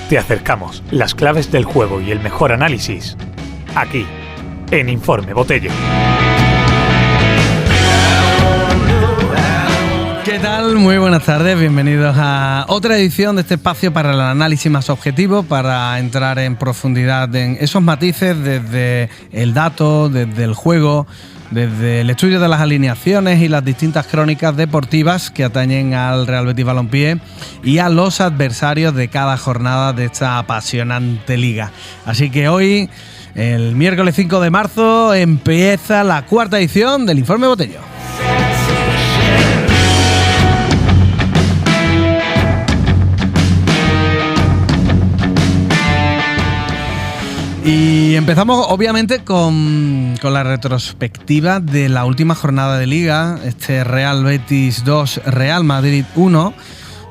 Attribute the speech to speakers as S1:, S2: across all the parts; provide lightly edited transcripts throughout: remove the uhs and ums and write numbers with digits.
S1: Te acercamos las claves del juego y el mejor análisis aquí, en Informe Botello.
S2: ¿Qué tal? Muy buenas tardes, bienvenidos a otra edición de este espacio para el análisis más objetivo, para entrar en profundidad en esos matices desde el dato, desde el juego, desde el estudio de las alineaciones y las distintas crónicas deportivas que atañen al Real Betis Balompié y a los adversarios de cada jornada de esta apasionante liga. Así que hoy, el miércoles 5 de marzo, empieza la cuarta edición del Informe Botello. Y empezamos obviamente con la retrospectiva de la última jornada de Liga, este Real Betis 2, Real Madrid 1,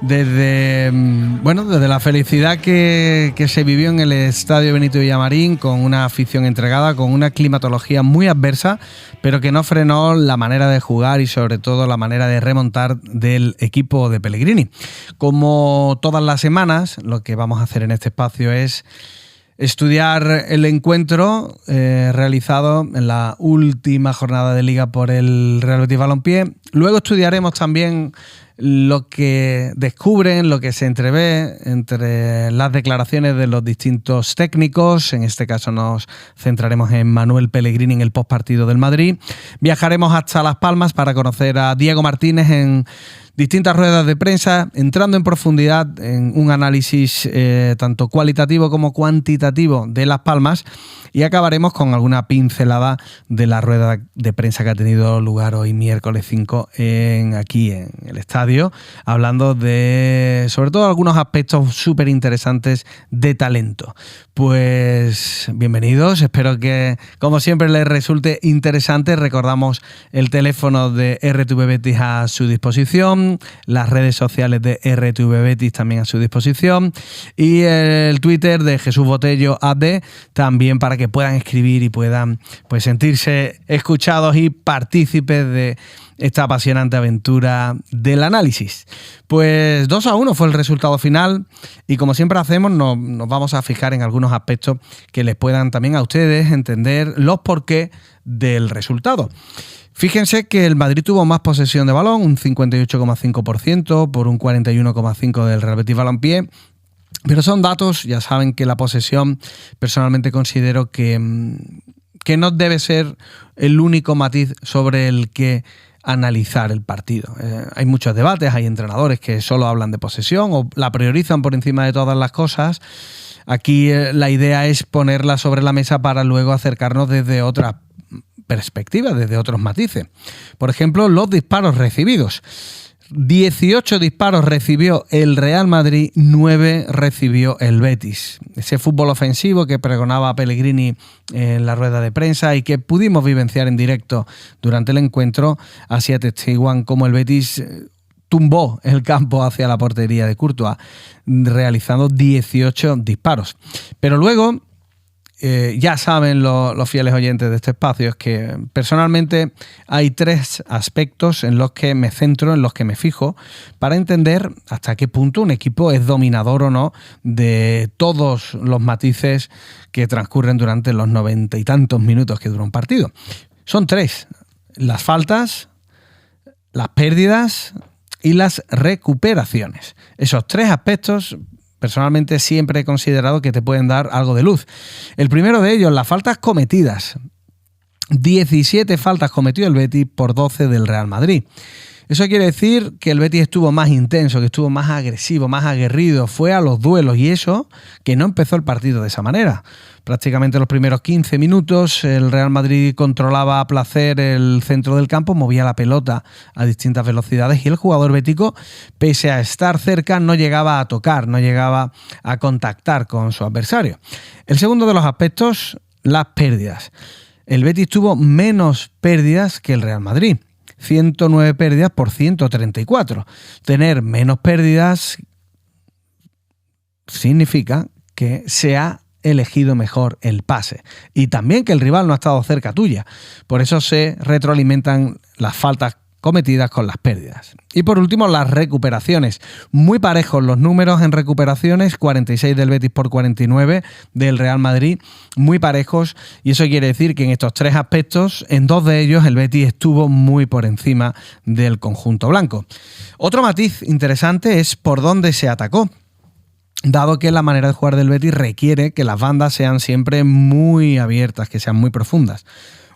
S2: desde la felicidad que se vivió en el Estadio Benito Villamarín, con una afición entregada, con una climatología muy adversa, pero que no frenó la manera de jugar y sobre todo la manera de remontar del equipo de Pellegrini. Como todas las semanas, lo que vamos a hacer en este espacio es estudiar el encuentro realizado en la última jornada de Liga por el Real Betis Balompié. Luego estudiaremos también lo que descubren, lo que se entrevé entre las declaraciones de los distintos técnicos. En este caso nos centraremos en Manuel Pellegrini en el postpartido del Madrid. Viajaremos hasta Las Palmas para conocer a Diego Martínez en distintas ruedas de prensa, entrando en profundidad en un análisis tanto cualitativo como cuantitativo de Las Palmas, y acabaremos con alguna pincelada de la rueda de prensa que ha tenido lugar hoy miércoles 5 aquí en el estadio, hablando de sobre todo algunos aspectos súper interesantes de talento. Pues bienvenidos, espero que como siempre les resulte interesante. Recordamos el teléfono de RTV Betis a su disposición, las redes sociales de RTV Betis también a su disposición y el Twitter de Jesús Botello AD también, para que puedan escribir y puedan pues sentirse escuchados y partícipes de esta apasionante aventura del análisis. Pues 2-1 fue el resultado final y como siempre hacemos nos vamos a fijar en algunos aspectos que les puedan también a ustedes entender los porqués del resultado. Fíjense que el Madrid tuvo más posesión de balón, un 58,5% por un 41,5% del Real Betis Balompié. Pero son datos, ya saben que la posesión personalmente considero que no debe ser el único matiz sobre el que analizar el partido. Hay muchos debates, hay entrenadores que solo hablan de posesión o la priorizan por encima de todas las cosas. Aquí la idea es ponerla sobre la mesa para luego acercarnos desde otra perspectiva, desde otros matices. Por ejemplo, los disparos recibidos. 18 disparos recibió el Real Madrid, 9 recibió el Betis. Ese fútbol ofensivo que pregonaba Pellegrini en la rueda de prensa y que pudimos vivenciar en directo durante el encuentro, así atestiguan cómo el Betis tumbó el campo hacia la portería de Courtois, realizando 18 disparos. Pero luego, ya saben los fieles oyentes de este espacio, es que personalmente hay 3 aspectos en los que me centro, en los que me fijo, para entender hasta qué punto un equipo es dominador o no de todos los matices que transcurren durante los 90 y tantos minutos que dura un partido. Son 3: las faltas, las pérdidas y las recuperaciones. Esos 3 aspectos personalmente siempre he considerado que te pueden dar algo de luz. El primero de ellos, las faltas cometidas. 17 faltas cometió el Betis por 12 del Real Madrid. Eso quiere decir que el Betis estuvo más intenso, que estuvo más agresivo, más aguerrido, fue a los duelos, y eso que no empezó el partido de esa manera. Prácticamente los primeros 15 minutos el Real Madrid controlaba a placer el centro del campo, movía la pelota a distintas velocidades y el jugador bético, pese a estar cerca, no llegaba a tocar, no llegaba a contactar con su adversario. El segundo de los aspectos, las pérdidas. El Betis tuvo menos pérdidas que el Real Madrid. 109 pérdidas por 134. Tener menos pérdidas significa que se ha elegido mejor el pase y también que el rival no ha estado cerca tuya. Por eso se retroalimentan las faltas cometidas con las pérdidas. Y por último, las recuperaciones. Muy parejos los números en recuperaciones, 46 del Betis por 49 del Real Madrid, muy parejos, y eso quiere decir que en estos tres aspectos, en dos de ellos el Betis estuvo muy por encima del conjunto blanco. Otro matiz interesante es por dónde se atacó, dado que la manera de jugar del Betis requiere que las bandas sean siempre muy abiertas, que sean muy profundas.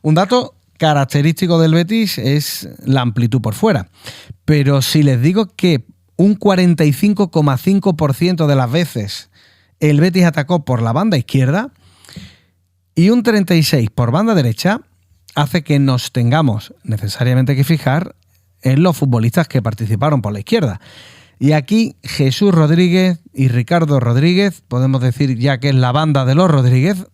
S2: Un dato característico del Betis es la amplitud por fuera, pero si les digo que un 45,5% de las veces el Betis atacó por la banda izquierda y un 36% por banda derecha, hace que nos tengamos necesariamente que fijar en los futbolistas que participaron por la izquierda. Y aquí Jesús Rodríguez y Ricardo Rodríguez, podemos decir ya que es la banda de los Rodríguez,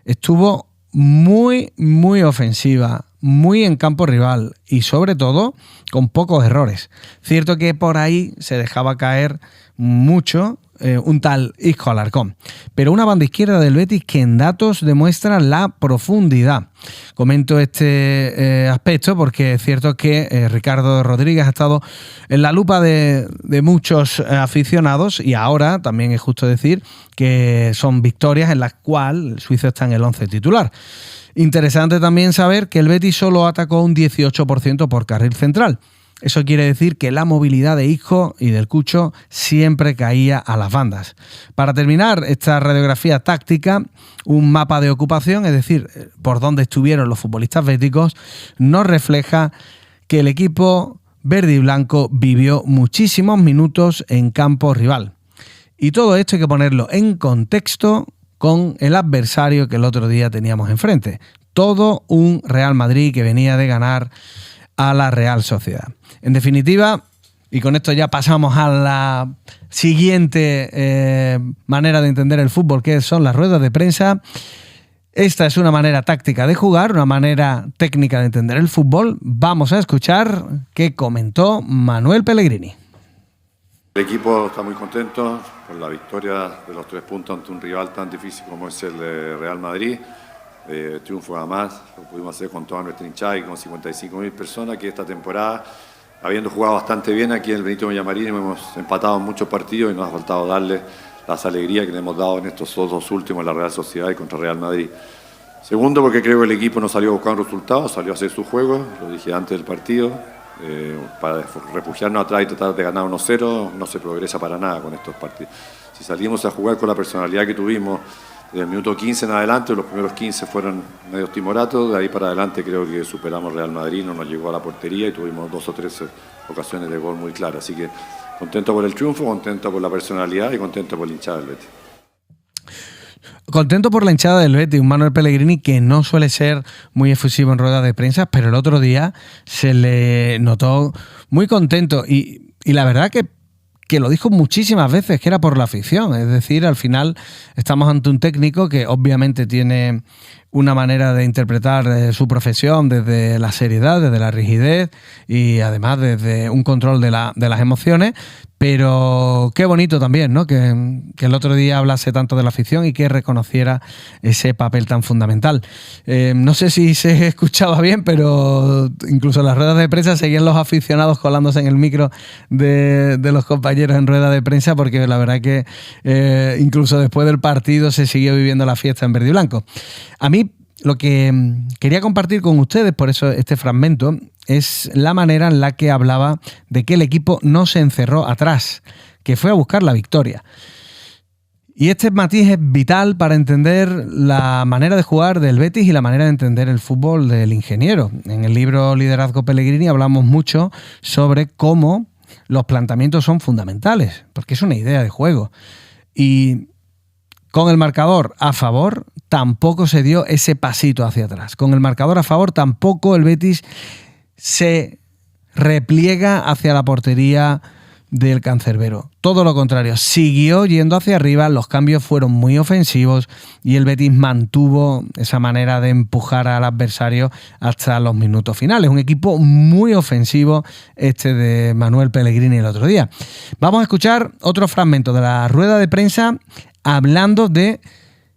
S2: estuvo muy, muy ofensiva, muy en campo rival y sobre todo con pocos errores. Cierto que por ahí se dejaba caer mucho un tal Isco Alarcón, pero una banda izquierda del Betis que en datos demuestra la profundidad. Comento este aspecto porque es cierto que Ricardo Rodríguez ha estado en la lupa de muchos aficionados y ahora también es justo decir que son victorias en las cuales el suizo está en el 11 titular. Interesante también saber que el Betis solo atacó un 18% por carril central. Eso quiere decir que la movilidad de Isco y del Cucho siempre caía a las bandas. Para terminar esta radiografía táctica, un mapa de ocupación, es decir, por dónde estuvieron los futbolistas béticos, nos refleja que el equipo verde y blanco vivió muchísimos minutos en campo rival. Y todo esto hay que ponerlo en contexto con el adversario que el otro día teníamos enfrente. Todo un Real Madrid que venía de ganar a la Real Sociedad. En definitiva, y con esto ya pasamos a la siguiente manera de entender el fútbol, que son las ruedas de prensa. Esta es una manera táctica de jugar, una manera técnica de entender el fútbol. Vamos a escuchar qué comentó Manuel Pellegrini.
S3: El equipo está muy contento con la victoria de los 3 puntos ante un rival tan difícil como es el de Real Madrid. Triunfo además, lo pudimos hacer con toda nuestra hinchada y con 55.000 personas que esta temporada, habiendo jugado bastante bien aquí en el Benito Villamarín, hemos empatado en muchos partidos y nos ha faltado darle las alegrías que le hemos dado en estos dos últimos, la Real Sociedad y contra Real Madrid. Segundo, porque creo que el equipo no salió a buscar un resultado, salió a hacer su juego, lo dije antes del partido, para refugiarnos atrás y tratar de ganar 1-0, no se progresa para nada con estos partidos. Si salimos a jugar con la personalidad que tuvimos, desde el minuto 15 en adelante, los primeros 15 fueron medios timoratos, de ahí para adelante creo que superamos Real Madrid, no nos llegó a la portería y tuvimos 2 o 3 ocasiones de gol muy claras. Así que contento por el triunfo, contento por la personalidad y contento por la hinchada del Betis.
S2: Contento por la hinchada del Betis, un Manuel Pellegrini que no suele ser muy efusivo en ruedas de prensa, pero el otro día se le notó muy contento y la verdad que lo dijo muchísimas veces, que era por la afición. Es decir, al final estamos ante un técnico que obviamente tiene una manera de interpretar su profesión desde la seriedad, desde la rigidez y además desde un control de las emociones. Pero qué bonito también, ¿no? Que el otro día hablase tanto de la afición y que reconociera ese papel tan fundamental. No sé si se escuchaba bien, pero incluso en las ruedas de prensa seguían los aficionados colándose en el micro de los compañeros en rueda de prensa, porque la verdad que incluso después del partido se siguió viviendo la fiesta en verde y blanco. A mí lo que quería compartir con ustedes, por eso este fragmento, es la manera en la que hablaba de que el equipo no se encerró atrás, que fue a buscar la victoria. Y este matiz es vital para entender la manera de jugar del Betis y la manera de entender el fútbol del ingeniero. En el libro Liderazgo Pellegrini hablamos mucho sobre cómo los planteamientos son fundamentales, porque es una idea de juego. Y con el marcador a favor, tampoco se dio ese pasito hacia atrás. Con el marcador a favor, tampoco el Betis se repliega hacia la portería del cancerbero. Todo lo contrario, siguió yendo hacia arriba, los cambios fueron muy ofensivos y el Betis mantuvo esa manera de empujar al adversario hasta los minutos finales. Un equipo muy ofensivo este de Manuel Pellegrini el otro día. Vamos a escuchar otro fragmento de la rueda de prensa hablando de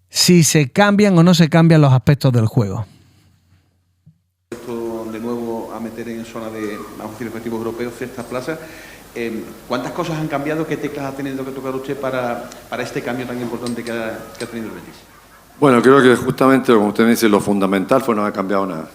S2: si se cambian o no se cambian los aspectos del juego.
S4: Donde nuevo a meter en zona de, vamos a decir, objetivos europeos, sexta plaza. ¿Cuántas cosas han cambiado? ¿Qué teclas ha tenido que tocar usted para este cambio tan importante que ha tenido el Betis?
S3: Bueno, creo que justamente, como usted me dice, lo fundamental fue no haber cambiado nada.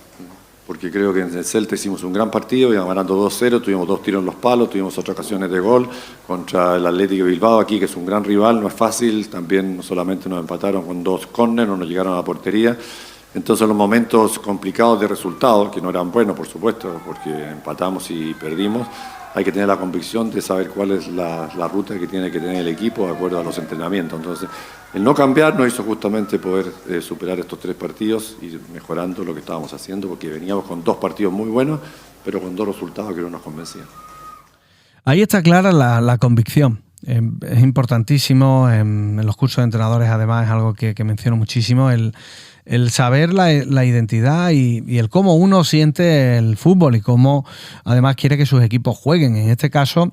S3: Porque creo que en el Celta hicimos un gran partido, íbamos ganando 2-0, tuvimos 2 tiros en los palos, tuvimos otras ocasiones de gol contra el Atlético de Bilbao aquí, que es un gran rival, no es fácil, también no solamente nos empataron con 2 córneres, no nos llegaron a la portería. Entonces los momentos complicados de resultados, que no eran buenos por supuesto, porque empatamos y perdimos, hay que tener la convicción de saber cuál es la ruta que tiene que tener el equipo de acuerdo a los entrenamientos. Entonces, el no cambiar nos hizo justamente poder superar estos 3 partidos y mejorando lo que estábamos haciendo, porque veníamos con 2 partidos muy buenos, pero con 2 resultados que no nos convencían.
S2: Ahí está clara la convicción. Es importantísimo, en los cursos de entrenadores además es algo que menciono muchísimo, el saber la identidad y el cómo uno siente el fútbol y cómo además quiere que sus equipos jueguen. En este caso,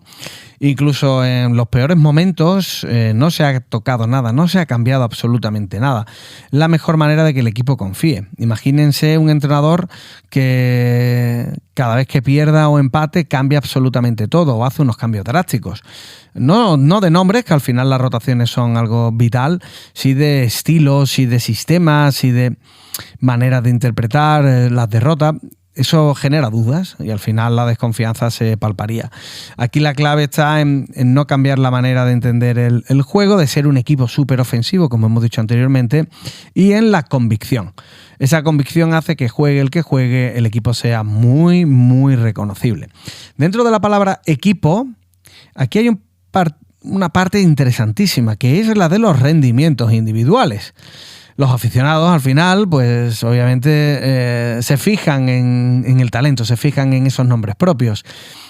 S2: incluso en los peores momentos no se ha tocado nada, no se ha cambiado absolutamente nada. Es la mejor manera de que el equipo confíe. Imagínense un entrenador que cada vez que pierda o empate cambia absolutamente todo o hace unos cambios drásticos. No de nombres, que al final las rotaciones son algo vital, sí de estilos, sí de sistemas, sí de maneras de interpretar las derrotas. Eso genera dudas y al final la desconfianza se palparía. Aquí la clave está en no cambiar la manera de entender el juego, de ser un equipo súper ofensivo, como hemos dicho anteriormente, y en la convicción. Esa convicción hace que juegue el que juegue, el equipo sea muy, muy reconocible. Dentro de la palabra equipo, aquí hay una parte interesantísima, que es la de los rendimientos individuales. Los aficionados al final, pues obviamente se fijan en el talento, se fijan en esos nombres propios.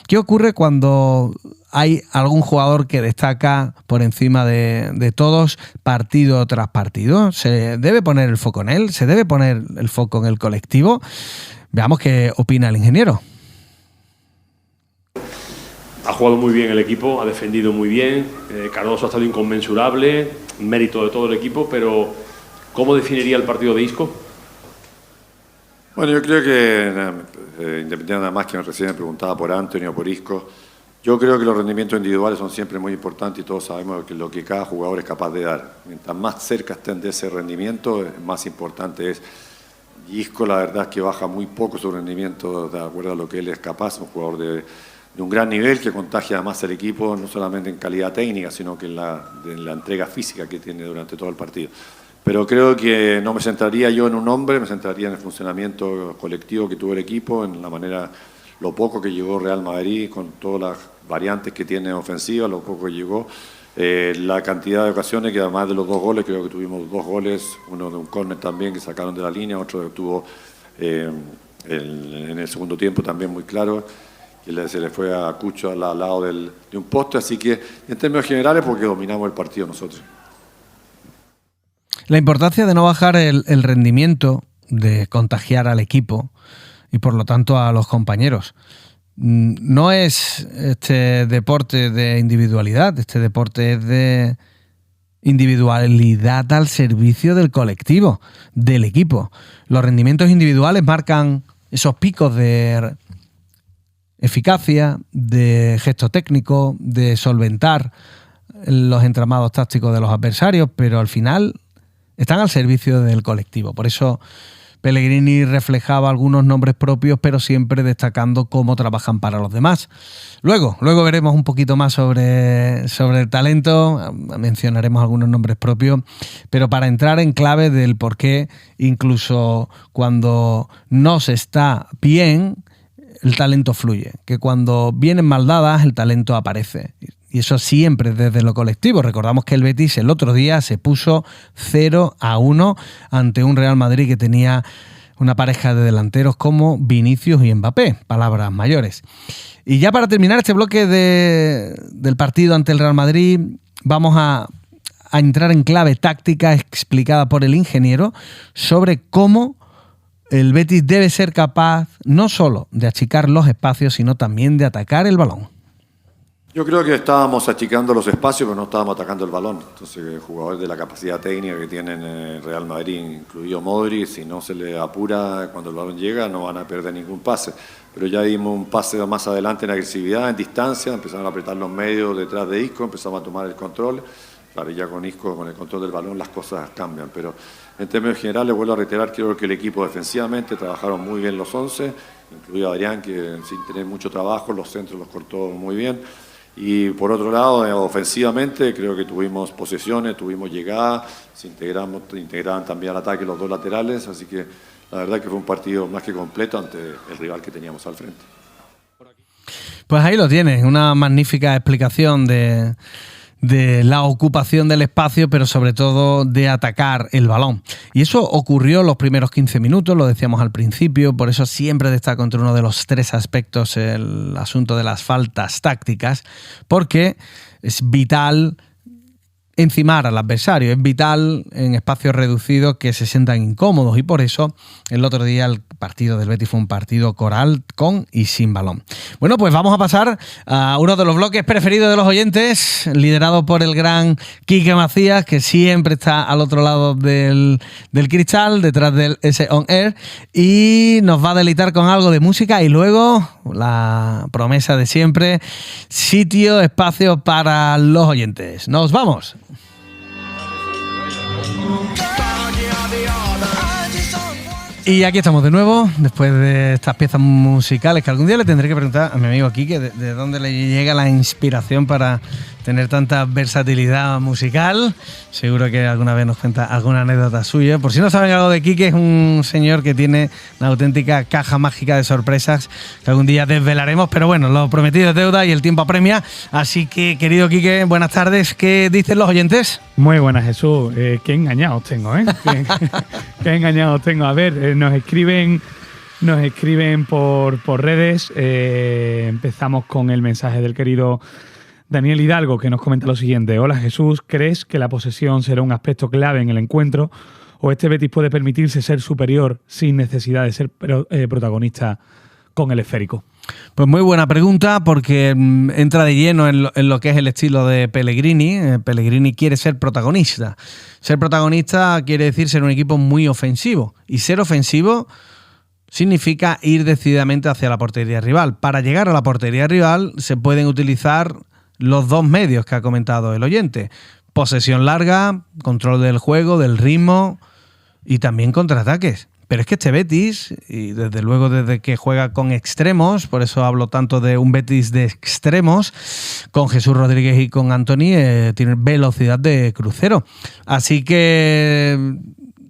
S2: ¿Qué ocurre cuando hay algún jugador que destaca por encima de todos partido tras partido? ¿Se debe poner el foco en él? ¿Se debe poner el foco en el colectivo? Veamos qué opina el ingeniero.
S5: Ha jugado muy bien el equipo, ha defendido muy bien, Cardoso ha estado inconmensurable, mérito de todo el equipo, pero ¿cómo definiría el partido de Isco?
S3: Bueno, yo creo que, independientemente nada más que recién me preguntaba por Antonio o por Isco, yo creo que los rendimientos individuales son siempre muy importantes y todos sabemos que lo que cada jugador es capaz de dar. Mientras más cerca estén de ese rendimiento, más importante es. Y Isco la verdad es que baja muy poco su rendimiento de acuerdo a lo que él es capaz, un jugador de un gran nivel que contagia más al equipo, no solamente en calidad técnica, sino que en la entrega física que tiene durante todo el partido. Pero creo que no me centraría yo en un hombre, me centraría en el funcionamiento colectivo que tuvo el equipo, en la manera, lo poco que llegó Real Madrid, con todas las variantes que tiene ofensiva, lo poco que llegó, la cantidad de ocasiones, que además de los 2 goles, creo que tuvimos 2 goles, uno de un córner también que sacaron de la línea, otro que tuvo en el segundo tiempo también muy claro, que se le fue a Cucho al lado de un poste, así que en términos generales porque dominamos el partido nosotros.
S2: La importancia de no bajar el rendimiento, de contagiar al equipo y por lo tanto a los compañeros. No es este deporte de individualidad, este deporte es de individualidad al servicio del colectivo, del equipo. Los rendimientos individuales marcan esos picos de eficacia, de gesto técnico, de solventar los entramados tácticos de los adversarios, pero al final están al servicio del colectivo. Por eso Pellegrini reflejaba algunos nombres propios, pero siempre destacando cómo trabajan para los demás. Luego veremos un poquito más sobre el talento, mencionaremos algunos nombres propios, pero para entrar en clave del por qué, incluso cuando no se está bien, el talento fluye, que cuando vienen mal dadas, el talento aparece. Y eso siempre desde lo colectivo. Recordamos que el Betis el otro día se puso 0-1 ante un Real Madrid que tenía una pareja de delanteros como Vinicius y Mbappé, palabras mayores. Y ya para terminar este bloque del partido ante el Real Madrid, vamos a entrar en clave táctica explicada por el ingeniero sobre cómo el Betis debe ser capaz no solo de achicar los espacios, sino también de atacar el balón.
S3: Yo creo que estábamos achicando los espacios, pero no estábamos atacando el balón. Entonces, jugadores de la capacidad técnica que tienen el Real Madrid, incluido Modric, si no se le apura cuando el balón llega, no van a perder ningún pase. Pero ya dimos un pase más adelante en agresividad, en distancia, empezaron a apretar los medios detrás de Isco, empezamos a tomar el control. Claro, ya con Isco, con el control del balón, las cosas cambian. Pero en términos generales, vuelvo a reiterar, creo que el equipo defensivamente trabajaron muy bien los 11, incluido Adrián, que sin tener mucho trabajo, los centros los cortó muy bien. Y por otro lado, ofensivamente, creo que tuvimos posesiones, tuvimos llegadas, se integraban también al ataque los dos laterales, así que la verdad que fue un partido más que completo ante el rival que teníamos al frente.
S2: Pues ahí lo tienes, una magnífica explicación de la ocupación del espacio, pero sobre todo de atacar el balón. Y eso ocurrió los primeros 15 minutos, lo decíamos al principio, por eso siempre destaco entre uno de los 3 aspectos el asunto de las faltas tácticas, porque es vital encimar al adversario, es vital en espacios reducidos que se sientan incómodos, y por eso el otro día el partido del Betis fue un partido coral con y sin balón. Bueno, pues vamos a pasar a uno de los bloques preferidos de los oyentes, liderado por el gran Quique Macías, que siempre está al otro lado del cristal, detrás del S-On Air, y nos va a deleitar con algo de música y luego la promesa de siempre, sitio, espacio para los oyentes. ¡Nos vamos! Y aquí estamos de nuevo, después de estas piezas musicales, que algún día le tendré que preguntar a mi amigo Quique de dónde le llega la inspiración para tener tanta versatilidad musical. Seguro que alguna vez nos cuenta alguna anécdota suya. Por si no saben algo de Quique, es un señor que tiene una auténtica caja mágica de sorpresas que algún día desvelaremos, pero bueno, lo prometido es deuda y el tiempo apremia. Así que, querido Quique, buenas tardes. ¿Qué dicen los oyentes?
S1: Muy buenas, Jesús. Qué engañados tengo, ¿eh? Qué engañados tengo. A ver, nos escriben por redes. Empezamos con el mensaje del querido Daniel Hidalgo, que nos comenta lo siguiente. Hola, Jesús. ¿Crees que la posesión será un aspecto clave en el encuentro o este Betis puede permitirse ser superior sin necesidad de ser protagonista con el esférico?
S2: Pues muy buena pregunta, porque entra de lleno en lo que es el estilo de Pellegrini. Pellegrini quiere ser protagonista. Ser protagonista quiere decir ser un equipo muy ofensivo. Y ser ofensivo significa ir decididamente hacia la portería rival. Para llegar a la portería rival se pueden utilizar los 2 medios que ha comentado el oyente. Posesión larga, control del juego, del ritmo y también contraataques. Pero es que este Betis, y desde luego desde que juega con extremos, por eso hablo tanto de un Betis de extremos, con Jesús Rodríguez y con Antony, tiene velocidad de crucero. Así que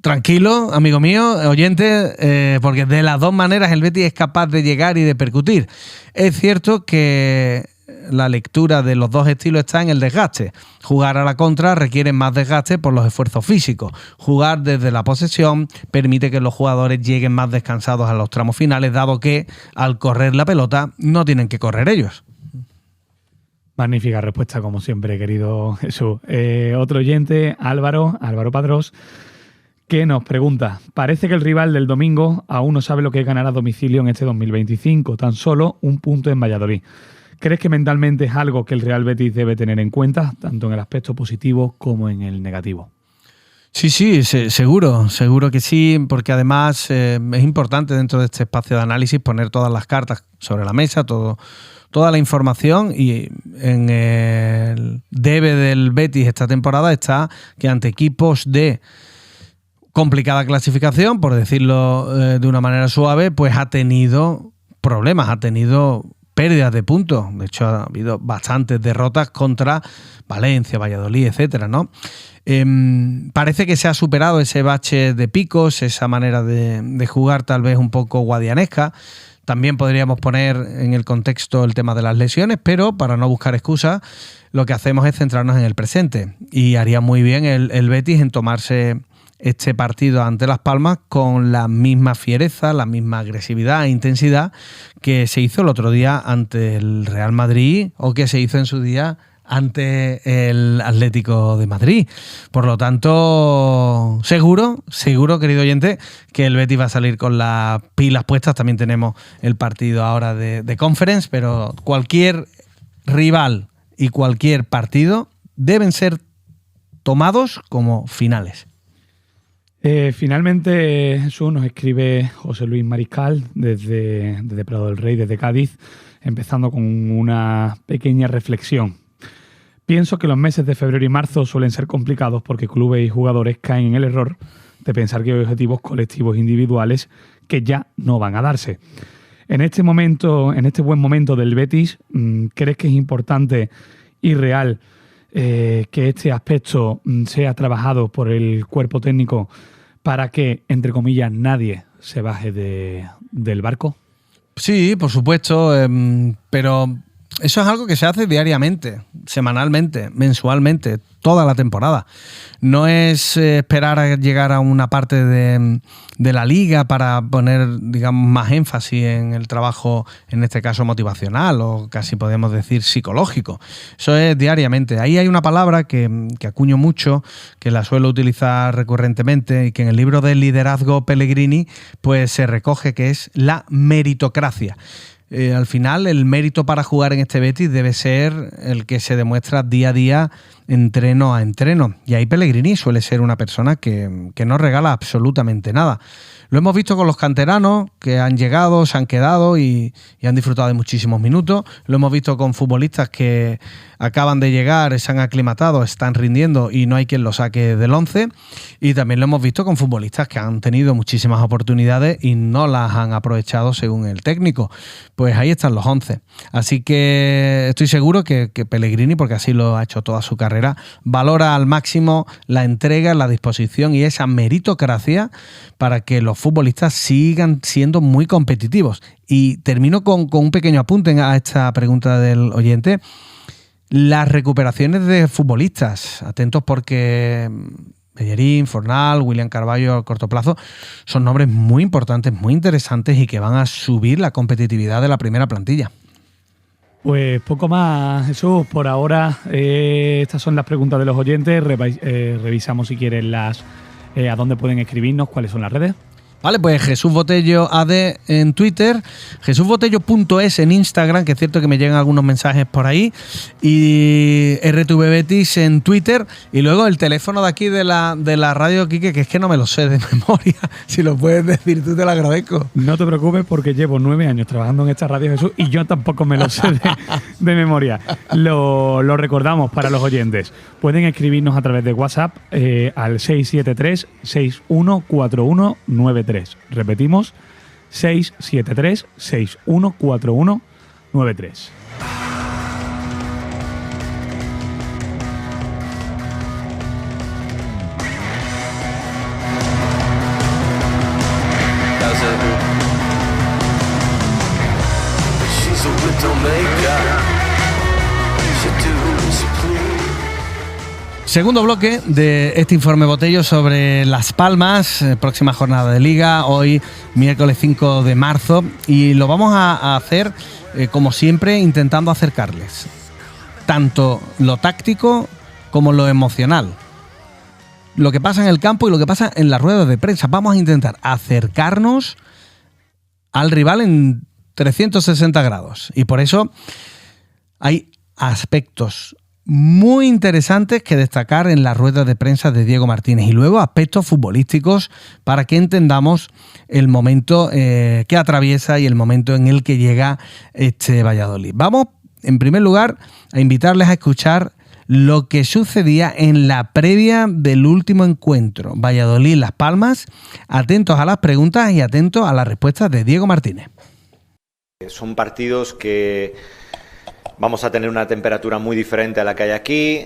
S2: tranquilo, amigo mío, oyente, porque de las 2 maneras el Betis es capaz de llegar y de percutir. Es cierto que la lectura de los 2 estilos está en el desgaste. Jugar a la contra requiere más desgaste por los esfuerzos físicos. Jugar desde la posesión permite que los jugadores lleguen más descansados a los tramos finales, dado que al correr la pelota no tienen que correr ellos.
S1: Magnífica respuesta, como siempre, querido Jesús. Otro oyente, Álvaro Padrós, que nos pregunta: parece que el rival del domingo aún no sabe lo que es ganar a domicilio en este 2025, tan solo un punto en Valladolid. ¿Crees que mentalmente es algo que el Real Betis debe tener en cuenta, tanto en el aspecto positivo como en el negativo?
S2: Sí, seguro que sí, porque además es importante dentro de este espacio de análisis poner todas las cartas sobre la mesa, toda la información, y en el debe del Betis esta temporada está que ante equipos de complicada clasificación, por decirlo de una manera suave, pues ha tenido problemas, ha tenido pérdidas de puntos. De hecho, ha habido bastantes derrotas contra Valencia, Valladolid, etcétera, ¿no? Parece que se ha superado ese bache de picos, esa manera de jugar tal vez un poco guadianesca. También podríamos poner en el contexto el tema de las lesiones, pero para no buscar excusas, lo que hacemos es centrarnos en el presente. Y haría muy bien el Betis en tomarse este partido ante Las Palmas con la misma fiereza, la misma agresividad e intensidad que se hizo el otro día ante el Real Madrid o que se hizo en su día ante el Atlético de Madrid. Por lo tanto, seguro, querido oyente, que el Betis va a salir con las pilas puestas. También tenemos el partido ahora de Conference, pero cualquier rival y cualquier partido deben ser tomados como finales.
S1: Finalmente, Jesús, nos escribe José Luis Mariscal desde Prado del Rey, desde Cádiz, empezando con una pequeña reflexión. Pienso que los meses de febrero y marzo suelen ser complicados porque clubes y jugadores caen en el error de pensar que hay objetivos colectivos individuales que ya no van a darse. En este buen momento del Betis, ¿crees que es importante y real que este aspecto sea trabajado por el cuerpo técnico para que, entre comillas, nadie se baje del barco?
S2: Sí, por supuesto, pero eso es algo que se hace diariamente, semanalmente, mensualmente, toda la temporada. No es esperar a llegar a una parte de la liga para poner, digamos, más énfasis en el trabajo, en este caso motivacional o casi podemos decir psicológico. Eso es diariamente. Ahí hay una palabra que acuño mucho, que la suelo utilizar recurrentemente y que en el libro del liderazgo Pellegrini pues se recoge, que es la meritocracia. Al final, el mérito para jugar en este Betis debe ser el que se demuestra día a día, entreno a entreno. Y ahí Pellegrini suele ser una persona que no regala absolutamente nada. Lo hemos visto con los canteranos que han llegado, se han quedado y han disfrutado de muchísimos minutos. Lo hemos visto con futbolistas que acaban de llegar, se han aclimatado, están rindiendo y no hay quien lo saque del 11. Y también lo hemos visto con futbolistas que han tenido muchísimas oportunidades y no las han aprovechado según el técnico. Pues ahí están los 11. Así que estoy seguro que Pellegrini, porque así lo ha hecho toda su carrera, valora al máximo la entrega, la disposición y esa meritocracia para que los futbolistas sigan siendo muy competitivos. Y termino con un pequeño apunte a esta pregunta del oyente. Las recuperaciones de futbolistas, atentos porque Bellerín, Fornal, William Carballo a corto plazo son nombres muy importantes, muy interesantes y que van a subir la competitividad de la primera plantilla.
S1: Pues poco más, Jesús. Por ahora, estas son las preguntas de los oyentes. Revisamos si quieren a dónde pueden escribirnos, cuáles son las redes.
S2: Vale, pues Jesús Botello AD en Twitter, jesusbotello.es en Instagram, que es cierto que me llegan algunos mensajes por ahí, y RTV Betis en Twitter, y luego el teléfono de aquí de la radio, Quique, que es que no me lo sé de memoria. Si lo puedes decir tú, te lo agradezco.
S1: No te preocupes porque llevo 9 años trabajando en esta radio, Jesús, y yo tampoco me lo sé de memoria. Lo recordamos para los oyentes. Pueden escribirnos a través de WhatsApp al 673-614193. Repetimos, 673-614193.
S2: Segundo bloque de este informe Botello sobre Las Palmas, próxima jornada de Liga, hoy miércoles 5 de marzo, y lo vamos a hacer, como siempre, intentando acercarles tanto lo táctico como lo emocional, lo que pasa en el campo y lo que pasa en las ruedas de prensa. Vamos a intentar acercarnos al rival en 360 grados, y por eso hay aspectos muy interesantes que destacar en las ruedas de prensa de Diego Martínez, y luego aspectos futbolísticos para que entendamos el momento que atraviesa y el momento en el que llega este Valladolid. Vamos, en primer lugar, a invitarles a escuchar lo que sucedía en la previa del último encuentro Valladolid-Las Palmas. Atentos a las preguntas y atentos a las respuestas de Diego Martínez.
S6: Son partidos que vamos a tener una temperatura muy diferente a la que hay aquí,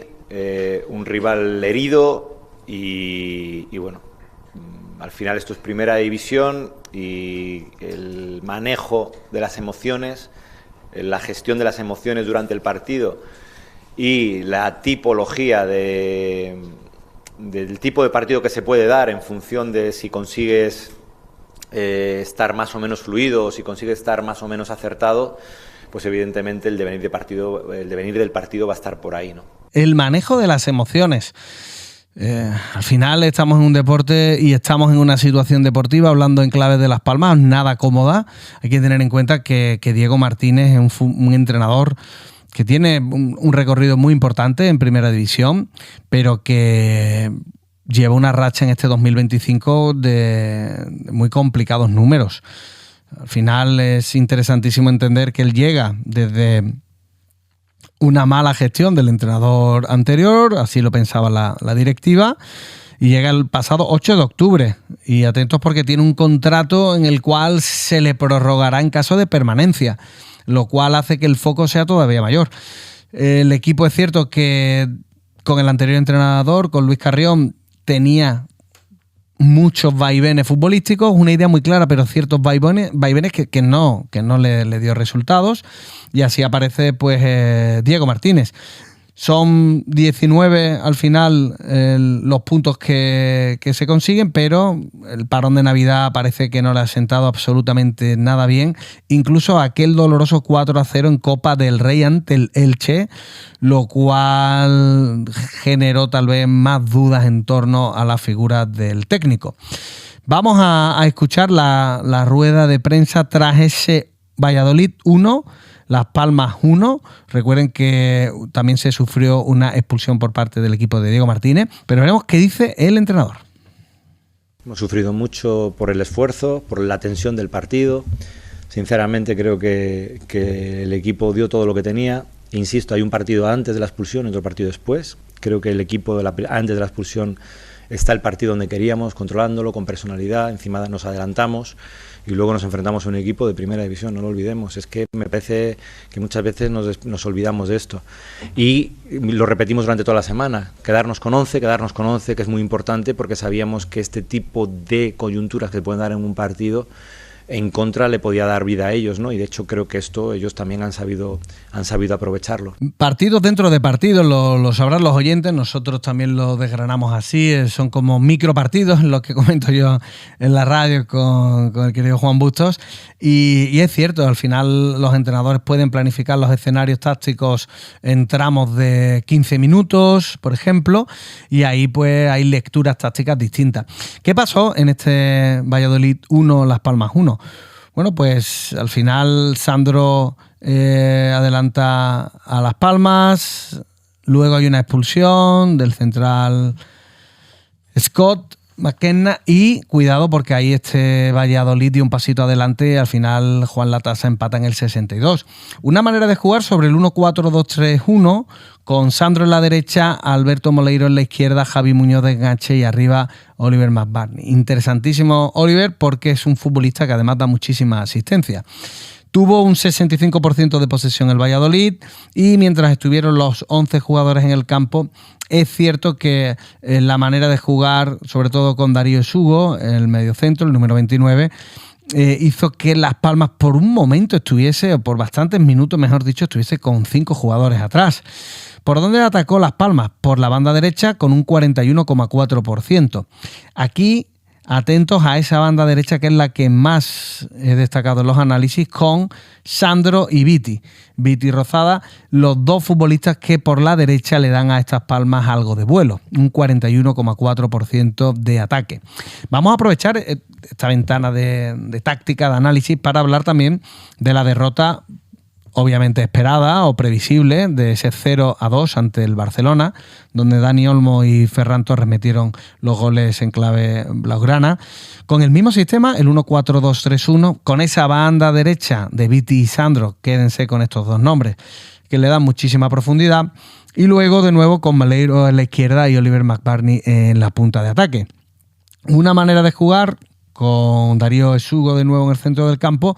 S6: un rival herido y bueno, al final esto es primera división y el manejo de las emociones, la gestión de las emociones durante el partido y la tipología del tipo de partido que se puede dar en función de si consigues estar más o menos fluido o si consigues estar más o menos acertado, pues evidentemente el devenir del partido va a estar por ahí, ¿no?
S2: El manejo de las emociones. Al final estamos en un deporte y estamos en una situación deportiva, hablando en clave de Las Palmas, nada cómoda. Hay que tener en cuenta que Diego Martínez es un entrenador que tiene un recorrido muy importante en Primera División, pero que lleva una racha en este 2025 de muy complicados números. Al final es interesantísimo entender que él llega desde una mala gestión del entrenador anterior, así lo pensaba la directiva, y llega el pasado 8 de octubre. Y atentos porque tiene un contrato en el cual se le prorrogará en caso de permanencia, lo cual hace que el foco sea todavía mayor. El equipo es cierto que con el anterior entrenador, con Luis Carrión, tenía muchos vaivenes futbolísticos, una idea muy clara, pero ciertos vaivenes que no le dio resultados, y así aparece pues Diego Martínez. Son 19 al final los puntos que se consiguen, pero el parón de Navidad parece que no le ha sentado absolutamente nada bien. Incluso aquel doloroso 4-0 en Copa del Rey ante el Elche, lo cual generó tal vez más dudas en torno a la figura del técnico. Vamos a escuchar la rueda de prensa tras ese Valladolid 1, Las Palmas 1. Recuerden que también se sufrió una expulsión por parte del equipo de Diego Martínez, pero veremos qué dice el entrenador.
S6: Hemos sufrido mucho por el esfuerzo, por la tensión del partido. Sinceramente creo que el equipo dio todo lo que tenía. Insisto, hay un partido antes de la expulsión y otro partido después. Creo que el equipo antes de la expulsión está el partido donde queríamos, controlándolo, con personalidad. Encima nos adelantamos y luego nos enfrentamos a un equipo de Primera División, no lo olvidemos. Es que me parece que muchas veces nos olvidamos de esto. Y lo repetimos durante toda la semana, quedarnos con 11, que es muy importante, porque sabíamos que este tipo de coyunturas que se pueden dar en un partido en contra le podía dar vida a ellos, ¿no? Y de hecho creo que esto ellos también han sabido aprovecharlo.
S2: Partidos dentro de partidos, lo sabrán los oyentes, nosotros también lo desgranamos así, son como micropartidos, los que comento yo en la radio con el querido Juan Bustos, y es cierto, al final los entrenadores pueden planificar los escenarios tácticos en tramos de 15 minutos, por ejemplo, y ahí pues hay lecturas tácticas distintas. ¿Qué pasó en este Valladolid 1, Las Palmas 1? Bueno, pues al final Sandro adelanta a Las Palmas, luego hay una expulsión del central Scott McKenna y cuidado porque ahí este Valladolid dio un pasito adelante y al final Juan Latasa empata en el 62. Una manera de jugar sobre el 1-4-2-3-1 con Sandro en la derecha, Alberto Moleiro en la izquierda, Javi Muñoz de enganche y arriba Oliver McBarney. Interesantísimo Oliver porque es un futbolista que además da muchísima asistencia. Tuvo un 65% de posesión el Valladolid y mientras estuvieron los 11 jugadores en el campo, es cierto que la manera de jugar, sobre todo con Darío Esugo, el mediocentro, el número 29, hizo que Las Palmas por un momento estuviese, o por bastantes minutos mejor dicho, estuviese con 5 jugadores atrás. ¿Por dónde atacó Las Palmas? Por la banda derecha con un 41,4%. Aquí atentos a esa banda derecha que es la que más he destacado en los análisis, con Sandro y Viti y Rozada, los dos futbolistas que por la derecha le dan a estas Palmas algo de vuelo, un 41,4% de ataque. Vamos a aprovechar esta ventana de táctica, de análisis, para hablar también de la derrota obviamente esperada o previsible de ese 0-2 ante el Barcelona, donde Dani Olmo y Ferran Torres metieron los goles en clave blaugrana. Con el mismo sistema, el 1-4-2-3-1, con esa banda derecha de Viti y Sandro, quédense con estos dos nombres, que le dan muchísima profundidad, y luego de nuevo con Moleiro en la izquierda y Oliver McBarney en la punta de ataque. Una manera de jugar con Darío Esugo de nuevo en el centro del campo,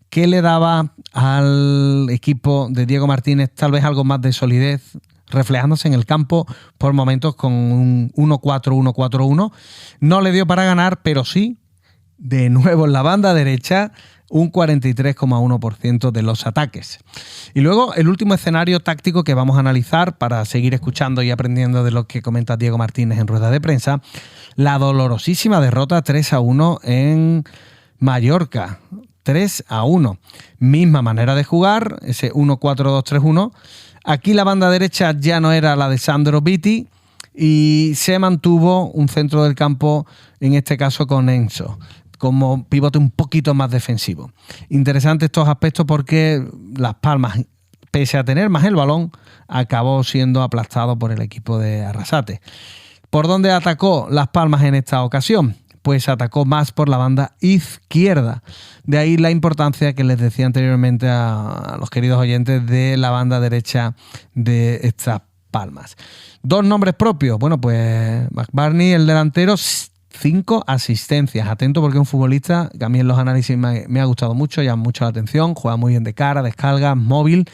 S2: que le daba al equipo de Diego Martínez tal vez algo más de solidez, reflejándose en el campo por momentos con un 1-4-1-4-1. No le dio para ganar, pero sí, de nuevo en la banda derecha, un 43,1% de los ataques. Y luego el último escenario táctico que vamos a analizar para seguir escuchando y aprendiendo de lo que comenta Diego Martínez en rueda de prensa, la dolorosísima derrota 3-1 en Mallorca. 3-1. Misma manera de jugar, ese 1-4-2-3-1. Aquí la banda derecha ya no era la de Sandro Viti y se mantuvo un centro del campo, en este caso con Enzo, como pivote un poquito más defensivo. Interesante estos aspectos porque Las Palmas pese a tener más el balón, acabó siendo aplastado por el equipo de Arrasate. ¿Por dónde atacó Las Palmas en esta ocasión? Pues atacó más por la banda izquierda. De ahí la importancia que les decía anteriormente a los queridos oyentes de la banda derecha de estas Palmas. 2 nombres propios. Bueno, pues McBurney, el delantero, 5 asistencias. Atento porque es un futbolista que a mí en los análisis me ha gustado mucho, llama mucho la atención, juega muy bien de cara, descarga, móvil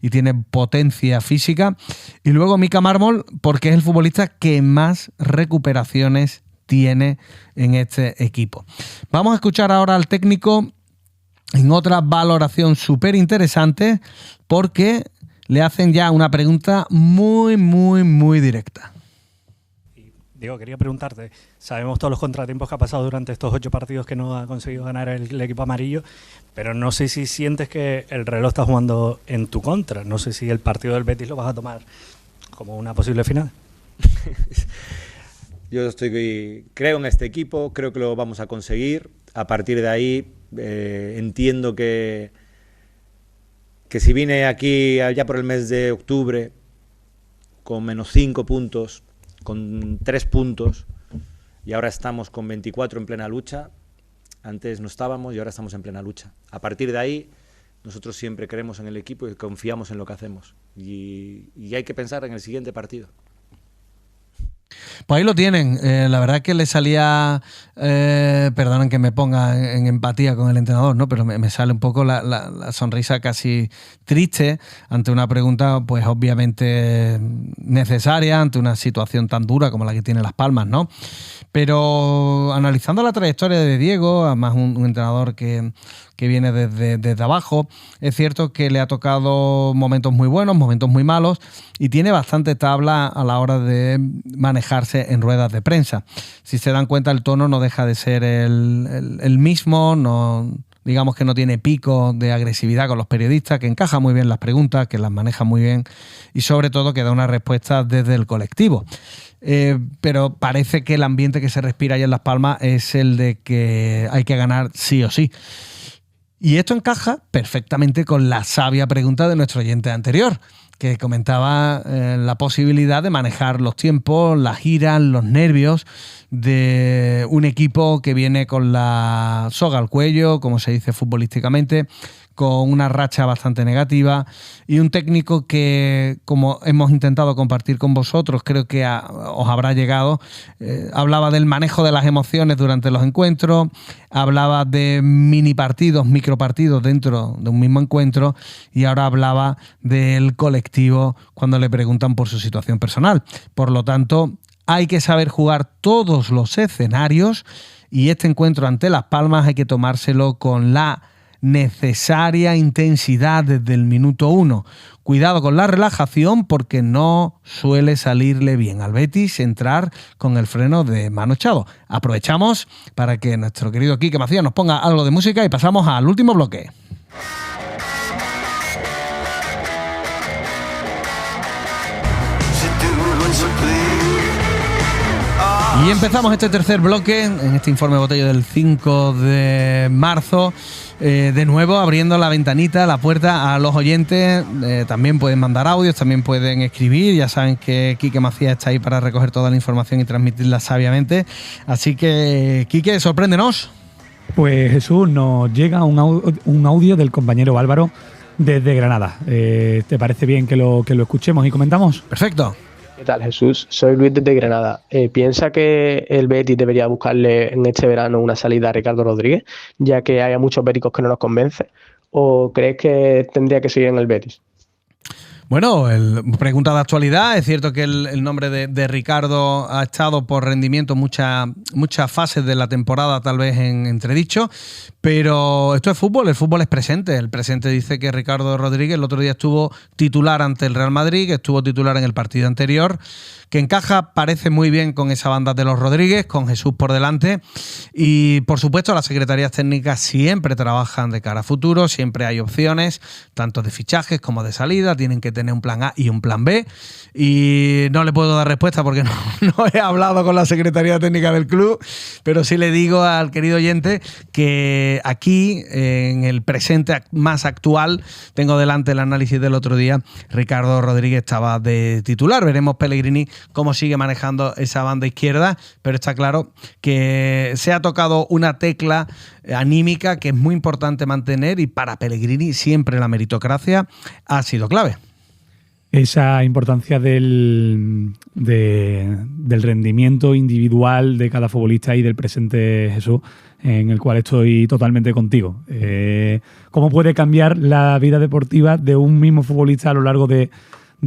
S2: y tiene potencia física. Y luego Mika Mármol, porque es el futbolista que más recuperaciones tiene en este equipo. Vamos a escuchar ahora al técnico en otra valoración súper interesante, porque le hacen ya una pregunta muy, muy, muy directa.
S7: Diego, quería preguntarte, sabemos todos los contratiempos que ha pasado durante estos 8 partidos que no ha conseguido ganar el equipo amarillo, pero no sé si sientes que el reloj está jugando en tu contra. No sé si el partido del Betis lo vas a tomar como una posible final.
S6: Yo creo en este equipo, creo que lo vamos a conseguir. A partir de ahí entiendo que si vine aquí allá por el mes de octubre con -5 puntos, con 3 puntos, y ahora estamos con 24 en plena lucha, antes no estábamos y ahora estamos en plena lucha. A partir de ahí, nosotros siempre creemos en el equipo y confiamos en lo que hacemos. Y hay que pensar en el siguiente partido.
S2: Pues ahí lo tienen. La verdad que le salía, perdonen que me ponga en empatía con el entrenador, ¿no? Pero me sale un poco la sonrisa casi triste ante una pregunta, pues obviamente necesaria, ante una situación tan dura como la que tiene Las Palmas, ¿no? Pero analizando la trayectoria de Diego, además un entrenador que viene desde abajo, es cierto que le ha tocado momentos muy buenos, momentos muy malos, y tiene bastante tabla a la hora de manejarse en ruedas de prensa. Si se dan cuenta, el tono no deja de ser el mismo, no, digamos que no tiene pico de agresividad con los periodistas, que encaja muy bien las preguntas, que las maneja muy bien y sobre todo que da una respuesta desde el colectivo. Pero parece que el ambiente que se respira ahí en Las Palmas es el de que hay que ganar sí o sí. Y esto encaja perfectamente con la sabia pregunta de nuestro oyente anterior, que comentaba la posibilidad de manejar los tiempos, las giras, los nervios de un equipo que viene con la soga al cuello, como se dice futbolísticamente, con una racha bastante negativa, y un técnico que, como hemos intentado compartir con vosotros, creo que os habrá llegado, hablaba del manejo de las emociones durante los encuentros, hablaba de mini partidos, micropartidos dentro de un mismo encuentro, y ahora hablaba del colectivo cuando le preguntan por su situación personal. Por lo tanto, hay que saber jugar todos los escenarios, y este encuentro ante Las Palmas hay que tomárselo con la necesaria intensidad desde el minuto 1. Cuidado con la relajación, porque no suele salirle bien al Betis entrar con el freno de mano echado. Aprovechamos para que nuestro querido Quique Macías nos ponga algo de música y pasamos al último bloque. Y empezamos este tercer bloque en este informe Botello del 5 de marzo. De nuevo abriendo la ventanita, la puerta a los oyentes. También pueden mandar audios, también pueden escribir. Ya saben que Quique Macías está ahí para recoger toda la información y transmitirla sabiamente. Así que, Quique, sorpréndenos.
S1: Pues Jesús, nos llega un audio del compañero Álvaro desde Granada. ¿Te parece bien que lo escuchemos y comentamos?
S2: Perfecto.
S8: ¿Qué tal, Jesús? Soy Luis desde Granada. ¿Piensa que el Betis debería buscarle en este verano una salida a Ricardo Rodríguez, ya que hay muchos béticos que no nos convencen? ¿O crees que tendría que seguir en el Betis?
S2: Bueno, pregunta de actualidad. Es cierto que el nombre de Ricardo ha estado por rendimiento muchas fases de la temporada tal vez en entredicho, pero esto es fútbol, el fútbol es presente. El presente dice que Ricardo Rodríguez el otro día estuvo titular ante el Real Madrid, que estuvo titular en el partido anterior, que encaja, parece muy bien con esa banda de los Rodríguez, con Jesús por delante, y por supuesto las secretarías técnicas siempre trabajan de cara a futuro, siempre hay opciones, tanto de fichajes como de salida, tienen que tener un plan A y un plan B. Y no le puedo dar respuesta porque no he hablado con la Secretaría Técnica del club, pero sí le digo al querido oyente que aquí, en el presente más actual, tengo delante el análisis del otro día, Ricardo Rodríguez estaba de titular. Veremos Pellegrini cómo sigue manejando esa banda izquierda, pero está claro que se ha tocado una tecla anímica que es muy importante mantener, y para Pellegrini siempre la meritocracia ha sido clave.
S1: Esa importancia del rendimiento individual de cada futbolista y del presente, Jesús, en el cual estoy totalmente contigo. ¿Cómo puede cambiar la vida deportiva de un mismo futbolista a lo largo de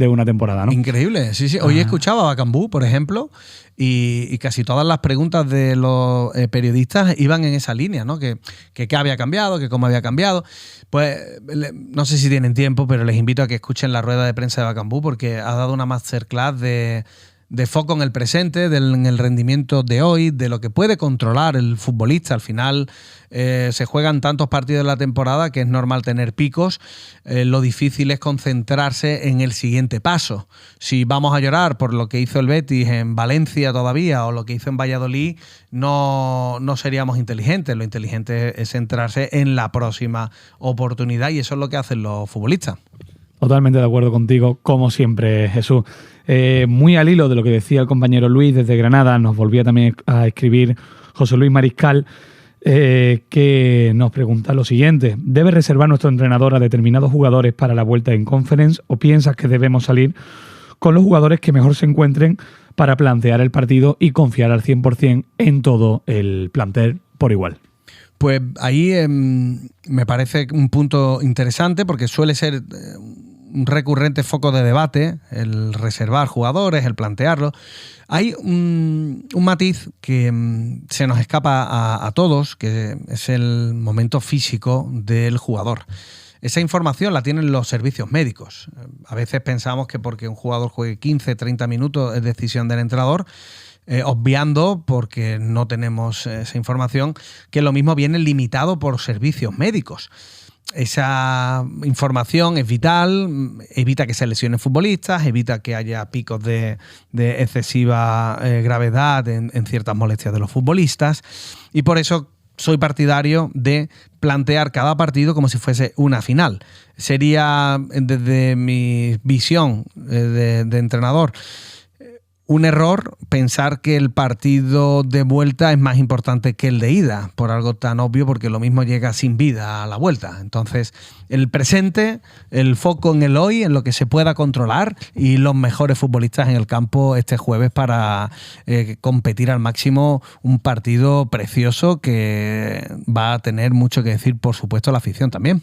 S1: una temporada, ¿no?
S2: Increíble, sí, sí. Hoy escuchaba a Bacambú, por ejemplo, y casi todas las preguntas de los periodistas iban en esa línea, ¿no? Que qué había cambiado, que cómo había cambiado. Pues no sé si tienen tiempo, pero les invito a que escuchen la rueda de prensa de Bacambú, porque ha dado una masterclass de foco en el presente, en el rendimiento de hoy, de lo que puede controlar el futbolista. Al final se juegan tantos partidos en la temporada que es normal tener picos. Lo difícil es concentrarse en el siguiente paso. Si vamos a llorar por lo que hizo el Betis en Valencia todavía o lo que hizo en Valladolid, no seríamos inteligentes. Lo inteligente es centrarse en la próxima oportunidad, y eso es lo que hacen los futbolistas.
S1: Totalmente de acuerdo contigo, como siempre, Jesús. Muy al hilo de lo que decía el compañero Luis desde Granada, nos volvía también a escribir José Luis Mariscal, que nos pregunta lo siguiente: ¿debe reservar nuestro entrenador a determinados jugadores para la vuelta en Conference, o piensas que debemos salir con los jugadores que mejor se encuentren para plantear el partido y confiar al 100% en todo el plantel por igual?
S2: Pues ahí me parece un punto interesante, porque suele ser un recurrente foco de debate el reservar jugadores, el plantearlo. Hay un matiz que se nos escapa a todos, que es el momento físico del jugador. Esa información la tienen los servicios médicos. A veces pensamos que porque un jugador juegue 15, 30 minutos es decisión del entrenador, obviando, porque no tenemos esa información, que lo mismo viene limitado por servicios médicos. Esa información es vital, evita que se lesionen futbolistas, evita que haya picos de excesiva gravedad en ciertas molestias de los futbolistas, y por eso soy partidario de plantear cada partido como si fuese una final. Sería, desde mi visión de entrenador, un error pensar que el partido de vuelta es más importante que el de ida, por algo tan obvio, porque lo mismo llega sin vida a la vuelta. Entonces, el presente, el foco en el hoy, en lo que se pueda controlar, y los mejores futbolistas en el campo este jueves para competir al máximo un partido precioso que va a tener mucho que decir, por supuesto, la afición también.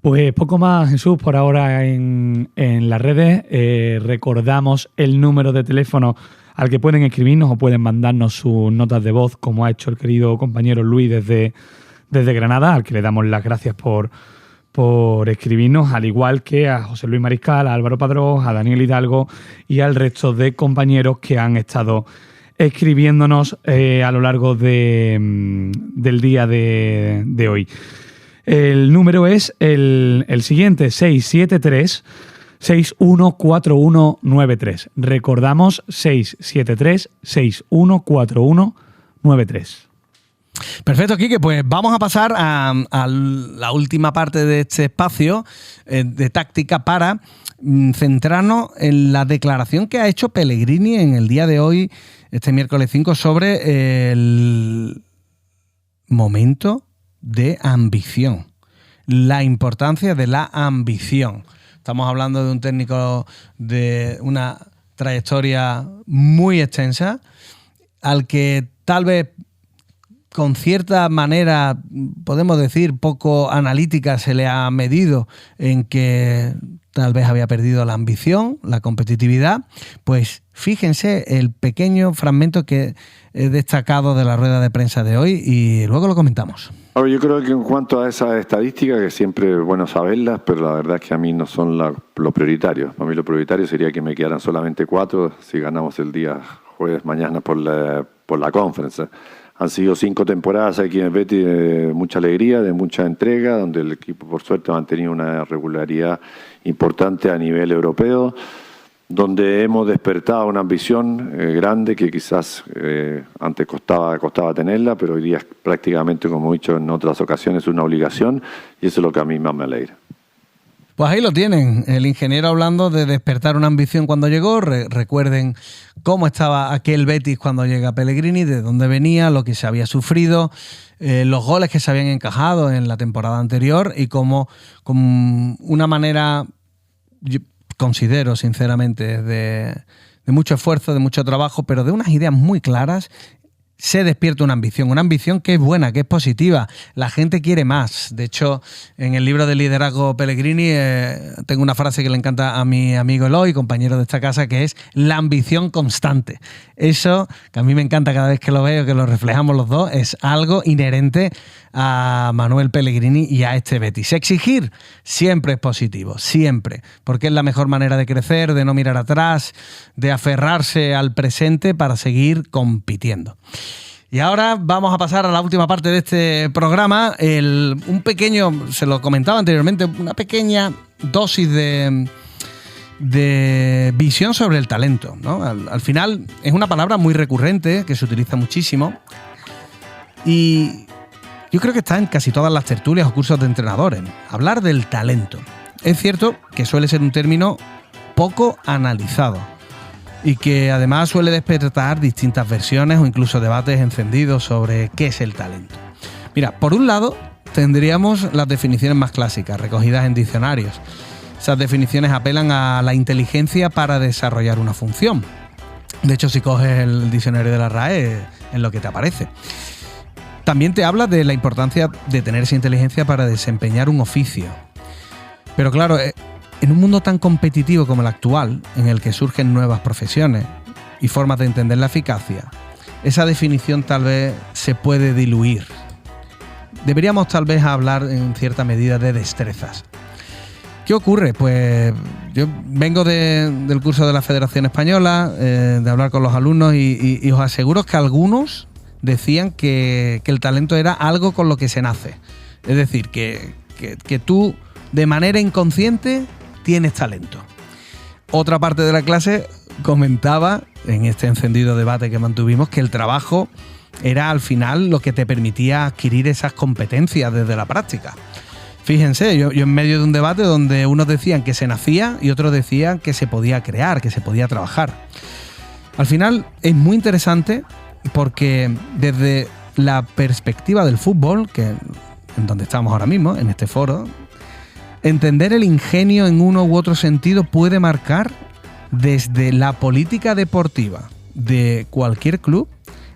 S1: Pues poco más, Jesús, por ahora en las redes. Recordamos el número de teléfono al que pueden escribirnos o pueden mandarnos sus notas de voz, como ha hecho el querido compañero Luis desde Granada, al que le damos las gracias por escribirnos, al igual que a José Luis Mariscal, a Álvaro Padrós, a Daniel Hidalgo y al resto de compañeros que han estado escribiéndonos a lo largo del día de hoy. El número es el siguiente: 673-614193. Recordamos, 673-614193.
S2: Perfecto, Quique. Pues vamos a pasar a la última parte de este espacio de táctica para centrarnos en la declaración que ha hecho Pellegrini en el día de hoy, este miércoles 5, sobre el momento de ambición, la importancia de la ambición. Estamos hablando de un técnico de una trayectoria muy extensa, al que tal vez con cierta manera, podemos decir, poco analítica, se le ha medido en que tal vez había perdido la ambición, la competitividad. Pues fíjense el pequeño fragmento que he destacado de la rueda de prensa de hoy y luego lo comentamos.
S3: Yo creo que en cuanto a esas estadísticas, que siempre es bueno saberlas, pero la verdad es que a mí no son lo prioritario. Para mí lo prioritario sería que me quedaran solamente 4 si ganamos el día jueves mañana por la Conference. Han sido 5 temporadas aquí en el Betis de mucha alegría, de mucha entrega, donde el equipo por suerte ha mantenido una regularidad importante a nivel europeo, donde hemos despertado una ambición grande que quizás antes costaba tenerla, pero hoy día es prácticamente, como he dicho en otras ocasiones, una obligación, y eso es lo que a mí más me alegra.
S2: Pues ahí lo tienen, el ingeniero hablando de despertar una ambición cuando llegó. Recuerden cómo estaba aquel Betis cuando llega Pellegrini, de dónde venía, lo que se había sufrido, los goles que se habían encajado en la temporada anterior y cómo, con una manera, yo considero sinceramente, de mucho esfuerzo, de mucho trabajo, pero de unas ideas muy claras, se despierta una ambición que es buena, que es positiva. La gente quiere más. De hecho, en el libro de liderazgo Pellegrini tengo una frase que le encanta a mi amigo Eloy, compañero de esta casa, que es la ambición constante. Eso, que a mí me encanta cada vez que lo veo, que lo reflejamos los dos, es algo inherente a Manuel Pellegrini y a este Betis. Exigir siempre es positivo, siempre, porque es la mejor manera de crecer, de no mirar atrás, de aferrarse al presente para seguir compitiendo. Y ahora vamos a pasar a la última parte de este programa. Un pequeño, se lo comentaba anteriormente, una pequeña dosis de visión sobre el talento, ¿no? Al final es una palabra muy recurrente que se utiliza muchísimo y yo creo que está en casi todas las tertulias o cursos de entrenadores. Hablar del talento. Es cierto que suele ser un término poco analizado y que además suele despertar distintas versiones o incluso debates encendidos sobre qué es el talento. Mira, por un lado tendríamos las definiciones más clásicas, recogidas en diccionarios. Esas definiciones apelan a la inteligencia para desarrollar una función. De hecho, si coges el diccionario de la RAE, es lo que te aparece. También te habla de la importancia de tener esa inteligencia para desempeñar un oficio. Pero claro, en un mundo tan competitivo como el actual, en el que surgen nuevas profesiones y formas de entender la eficacia, esa definición tal vez se puede diluir. Deberíamos tal vez hablar en cierta medida de destrezas. ¿Qué ocurre? Pues yo vengo del curso de la Federación Española, de hablar con los alumnos y os aseguro que algunos decían que el talento era algo con lo que se nace. Es decir, que tú de manera inconsciente tienes talento. Otra parte de la clase comentaba, en este encendido debate que mantuvimos, que el trabajo era al final lo que te permitía adquirir esas competencias desde la práctica. Fíjense, yo en medio de un debate donde unos decían que se nacía y otros decían que se podía crear, que se podía trabajar. Al final es muy interesante porque desde la perspectiva del fútbol, que en donde estamos ahora mismo, en este foro, entender el ingenio en uno u otro sentido puede marcar desde la política deportiva de cualquier club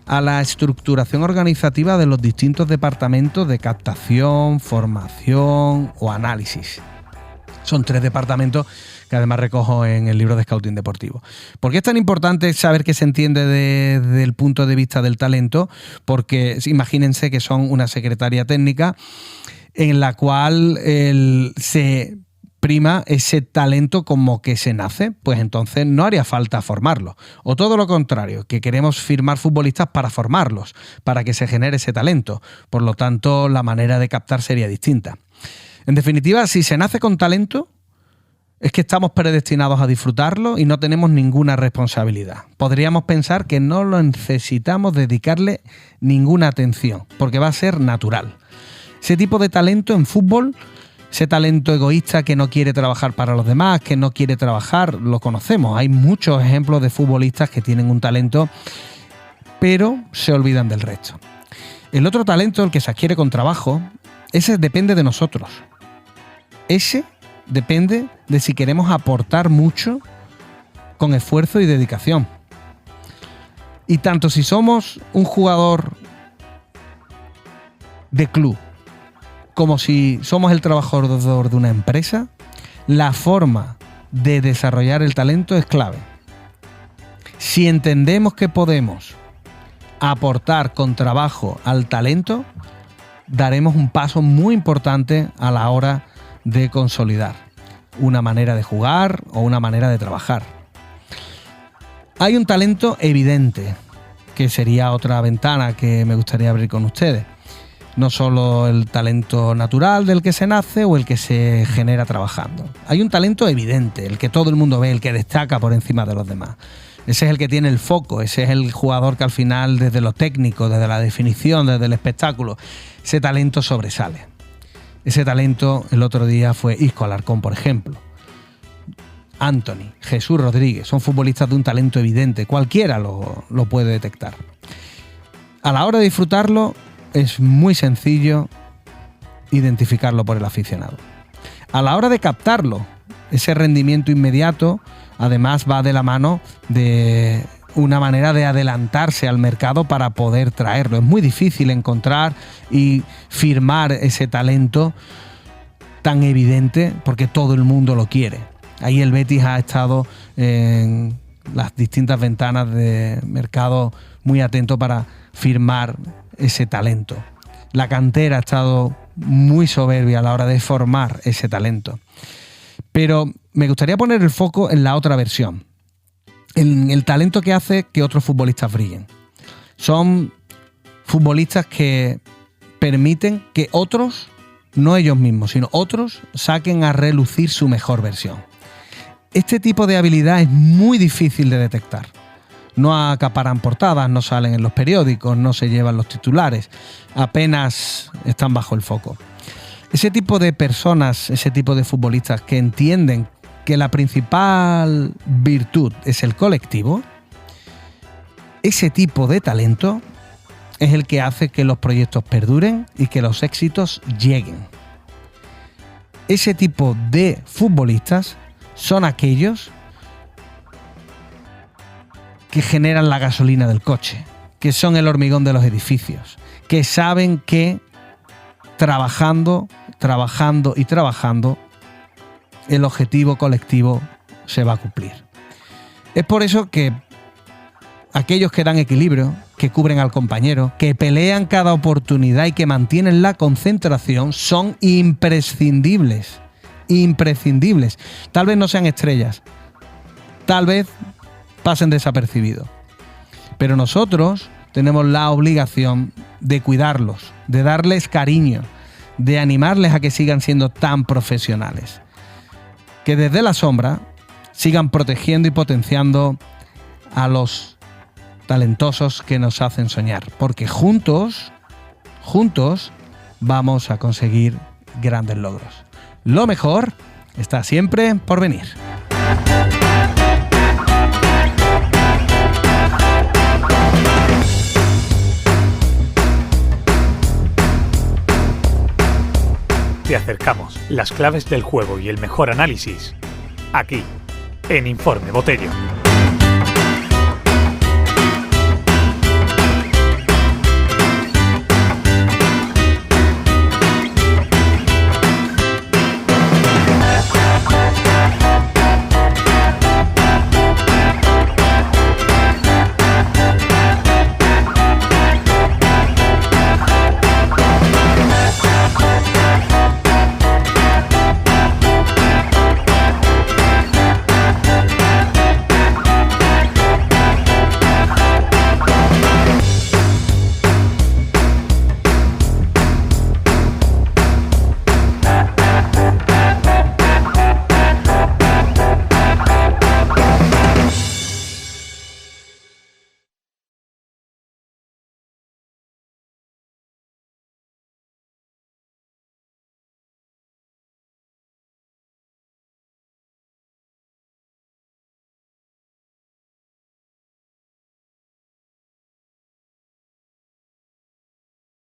S2: a la estructuración organizativa de los distintos departamentos de captación, formación o análisis. Son 3 departamentos que además recojo en el libro de Scouting Deportivo. ¿Por qué es tan importante saber qué se entiende desde el punto de vista del talento? Porque imagínense que son una secretaria técnica en la cual se prima ese talento como que se nace, pues entonces no haría falta formarlo. O todo lo contrario, que queremos firmar futbolistas para formarlos, para que se genere ese talento. Por lo tanto, la manera de captar sería distinta. En definitiva, si se nace con talento, es que estamos predestinados a disfrutarlo y no tenemos ninguna responsabilidad. Podríamos pensar que no lo necesitamos dedicarle ninguna atención, porque va a ser natural. Ese tipo de talento en fútbol, ese talento egoísta que no quiere trabajar para los demás, que no quiere trabajar, lo conocemos. Hay muchos ejemplos de futbolistas que tienen un talento, pero se olvidan del resto. El otro talento, el que se adquiere con trabajo, ese depende de nosotros. Ese depende de si queremos aportar mucho con esfuerzo y dedicación. Y tanto si somos un jugador de club como si somos el trabajador de una empresa, la forma de desarrollar el talento es clave. Si entendemos que podemos aportar con trabajo al talento, daremos un paso muy importante a la hora de consolidar una manera de jugar o una manera de trabajar. Hay un talento evidente que sería otra ventana que me gustaría abrir con ustedes. No solo el talento natural del que se nace o el que se genera trabajando. Hay un talento evidente, el que todo el mundo ve, el que destaca por encima de los demás. Ese es el que tiene el foco, ese es el jugador que al final, desde lo técnico, desde la definición, desde el espectáculo, ese talento sobresale. Ese talento el otro día fue Isco Alarcón, por ejemplo. Anthony, Jesús Rodríguez, son futbolistas de un talento evidente, cualquiera lo puede detectar. A la hora de disfrutarlo, es muy sencillo identificarlo por el aficionado. A la hora de captarlo, ese rendimiento inmediato, además va de la mano de una manera de adelantarse al mercado para poder traerlo. Es muy difícil encontrar y firmar ese talento tan evidente porque todo el mundo lo quiere. Ahí el Betis ha estado en las distintas ventanas de mercado muy atento para firmar ese talento. La cantera ha estado muy soberbia a la hora de formar ese talento. Pero me gustaría poner el foco en la otra versión, en el talento que hace que otros futbolistas brillen. Son futbolistas que permiten que otros, no ellos mismos, sino otros, saquen a relucir su mejor versión. Este tipo de habilidad es muy difícil de detectar. No acaparan portadas, no salen en los periódicos, no se llevan los titulares, apenas están bajo el foco. Ese tipo de personas, ese tipo de futbolistas que entienden que la principal virtud es el colectivo, ese tipo de talento es el que hace que los proyectos perduren y que los éxitos lleguen. Ese tipo de futbolistas son aquellos que generan la gasolina del coche, que son el hormigón de los edificios, que saben que trabajando y trabajando, el objetivo colectivo se va a cumplir. Es por eso que aquellos que dan equilibrio, que cubren al compañero, que pelean cada oportunidad y que mantienen la concentración son imprescindibles. Imprescindibles. Tal vez no sean estrellas, tal vez pasen desapercibidos, pero nosotros tenemos la obligación de cuidarlos, de darles cariño, de animarles a que sigan siendo tan profesionales, que desde la sombra sigan protegiendo y potenciando a los talentosos que nos hacen soñar, porque juntos vamos a conseguir grandes logros. Lo mejor está siempre por venir.
S1: Te acercamos las claves del juego y el mejor análisis aquí, en Informe Botello.